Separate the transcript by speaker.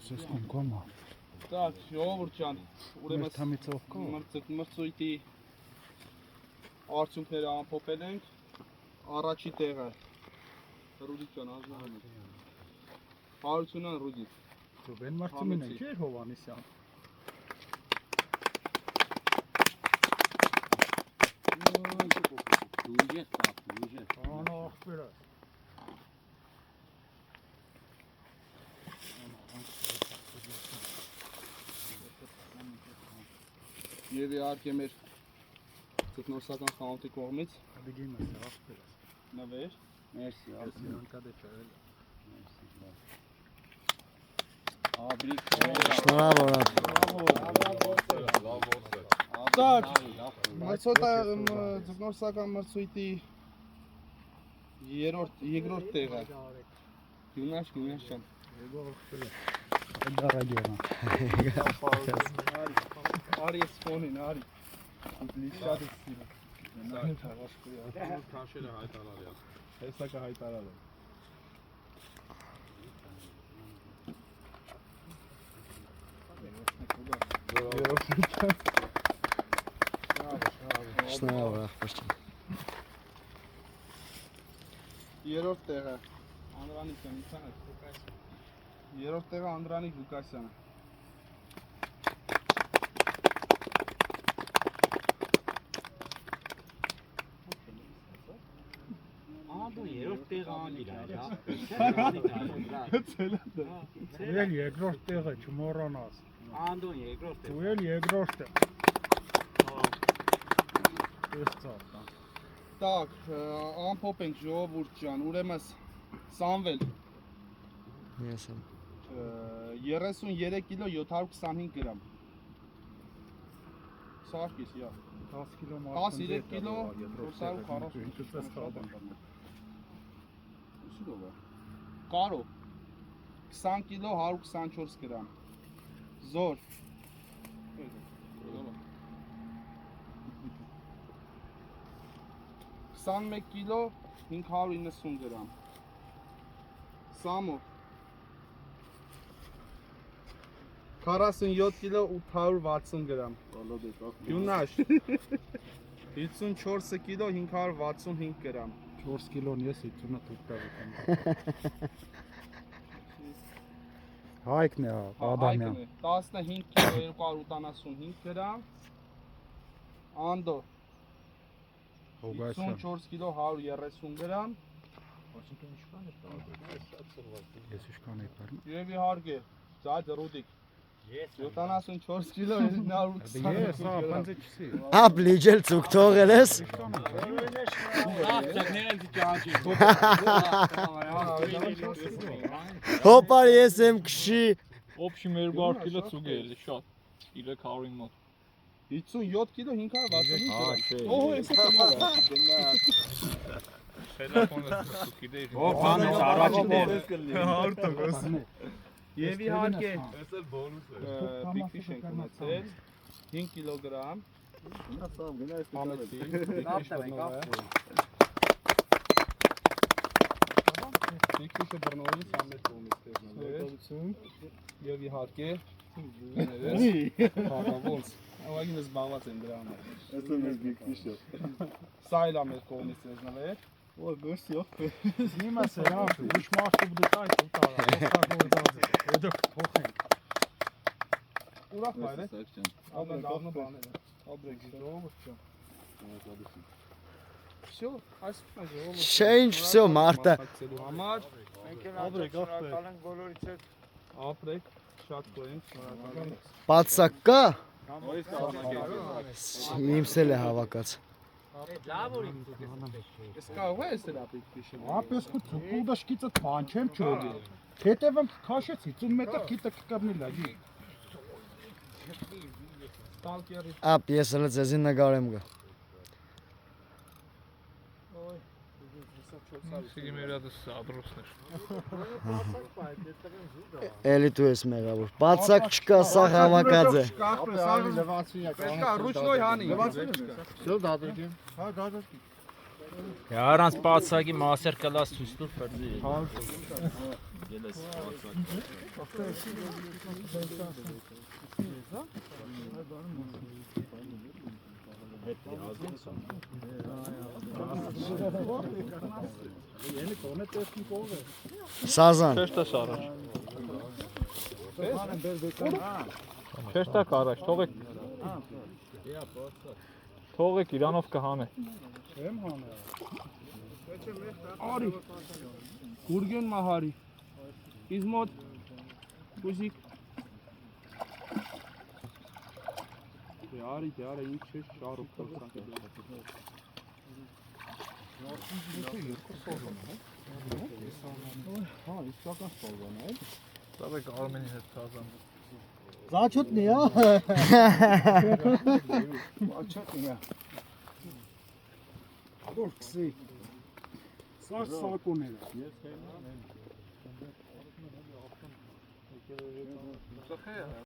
Speaker 1: Սեսկում կոմա։
Speaker 2: Так, ժողովուրդ ջան, ուրեմն
Speaker 1: Թամիցով կա։
Speaker 2: մրցույթի արդյունքները ամփոփել ենք։ Առաջի տեղը Ռուդիկ ջան, ազնվում եք։ Հարությունյան Ռուդիկ։
Speaker 1: Ռուբեն Մարտինին է, չէ՞ Հովանեսյան։ Անա ախպերը։
Speaker 2: Եվ իհարկե մեր ձկնորսական խանութի կողմից
Speaker 1: Ադիգին է ախպերը։
Speaker 2: նվեր։
Speaker 3: Մերսի,
Speaker 1: Անկադե չարել։
Speaker 2: Так, ձկնորսական մրցույթի երկրորդ տեղը։ Գյունաշ ջան։
Speaker 1: Դարագերա։
Speaker 2: Արի սփոնին, արի։ Լիշադը սիրո։
Speaker 4: Քաշերը հայտարարել է։
Speaker 2: Հեսա կհայտարարել։ Երրորդ տեղը Անդրանիկ Լուկասյանը։ Երրորդ տեղը Անդրանիկ Լուկասյանը։
Speaker 3: Երրորդ տեղը անդիր է,
Speaker 1: Ուել երկրորդ տեղը չմոռանաս։
Speaker 3: Անդուն երկրորդ տեղը։
Speaker 1: Ուել երկրորդը։ Տեսած։
Speaker 2: Так, ամփոփենք ժողովուրդ ջան, ուրեմն Սամվել
Speaker 5: Ես եմ
Speaker 2: 33 կիլո 725 գրամ։ Սարքիս, յա։
Speaker 1: 10 կիլո
Speaker 2: 13 կիլո 440 Կարո 20 կիլո 124 գրամ Զոր 21 կիլո 590 գրամ Սամո 47 կիլո 860 գրամ Յունաշ 54 կիլո 565 գրամ
Speaker 1: 4 կիլոն ես 50-ը դուք տավիքան։ Հայկն է, Ադամյան։
Speaker 2: 15 կիլո 275 գրամ Անդո
Speaker 1: Հոգասյան։
Speaker 2: 54 կիլո 130 գրամ
Speaker 1: Ես իշքան եք բարմ։
Speaker 2: Եվ իհարկե Ձայդ Ռուդիկ 74 կիլո 920
Speaker 1: Ես, պանձե չսի։
Speaker 5: Հապ լիջել ծուկ թողել ես։ Հոպար ես եմ կշի։
Speaker 4: Общем 200 կիլո ծուգ է, շատ 300-ին մոտ։
Speaker 2: 57 կիլո 565
Speaker 4: չէ։
Speaker 2: Օհո, ես եմ
Speaker 4: Տելեֆոնը ծուգի դե։
Speaker 3: Բանից առաջին տեղը։
Speaker 1: 100%։
Speaker 2: Եվ իհարկե
Speaker 4: Էս էլ բոնուս է։
Speaker 2: Բիգֆիշ ենք ունեցել 5 կիլոգրամ Համեցի Բիգֆիշը բռնողից համետ կողմից տեզնալ Եվ իհարկե Ոնց Ավագին ես բաղված են դրա համար
Speaker 4: Էս է մեր բիգֆիշը։
Speaker 2: Սա էլ ամետ կողմից տեզնալ է
Speaker 4: Օ, գոստի ոխ։
Speaker 1: Հիմա սրանք ուշ մարդու դտայ տալա։ Հետո փոխենք։
Speaker 2: Ուրախ բայր է Ալնա բաներ Աբրեկ ժողովուրդ ջան Всё, այսպես ժողովուրդ
Speaker 5: Չէ, всё, Մարտա։
Speaker 2: Համար
Speaker 1: Աբրեկ, ախպեր։
Speaker 2: ապրեք շատ կոյենք շնորհակալ
Speaker 5: Պատսակ կա։ Իմսել է հավաքած։
Speaker 2: Ես կարող ես դրա Բիգֆիշը
Speaker 1: Ապես քո ծուկուդաշկիցը բան չեմ չոգի։ Հետևում քաշեցի 50 մետր քիտը կկրնի լագի։
Speaker 2: Ստալկերի
Speaker 5: Ապ ես հենց ձեզին նկարեմ գա։
Speaker 4: Սիգի մեր հատը սադրոսներ։
Speaker 5: Էլի դու ես մեղավոր։ Պատսակ չկա, սա հավաքած է։
Speaker 2: Պետք է ռուչնոյ հանի
Speaker 4: Всё, դադրկեմ։
Speaker 1: Հա, դադարքի։
Speaker 6: Առանց բացակի մասեր կլաս ցույց տուր բրդի։
Speaker 5: Սազան։
Speaker 4: Քեշտես առաջ։ Քեշտակ առաջ, թողեք։ Թողեք իրանով կհանե։
Speaker 1: Չեմ հանել։
Speaker 2: Արի։ Գուրգեն մահարի։ Իզմոտ բուզիկ։ Արի, դե արա ինչ է շարուկ կացան։ Հա, իսկական սպալվան է։
Speaker 4: Թողեք Արմենի հետ Սազան։
Speaker 1: Зачетный, а? Зачетный, а? Корксы. Сак-сакунера.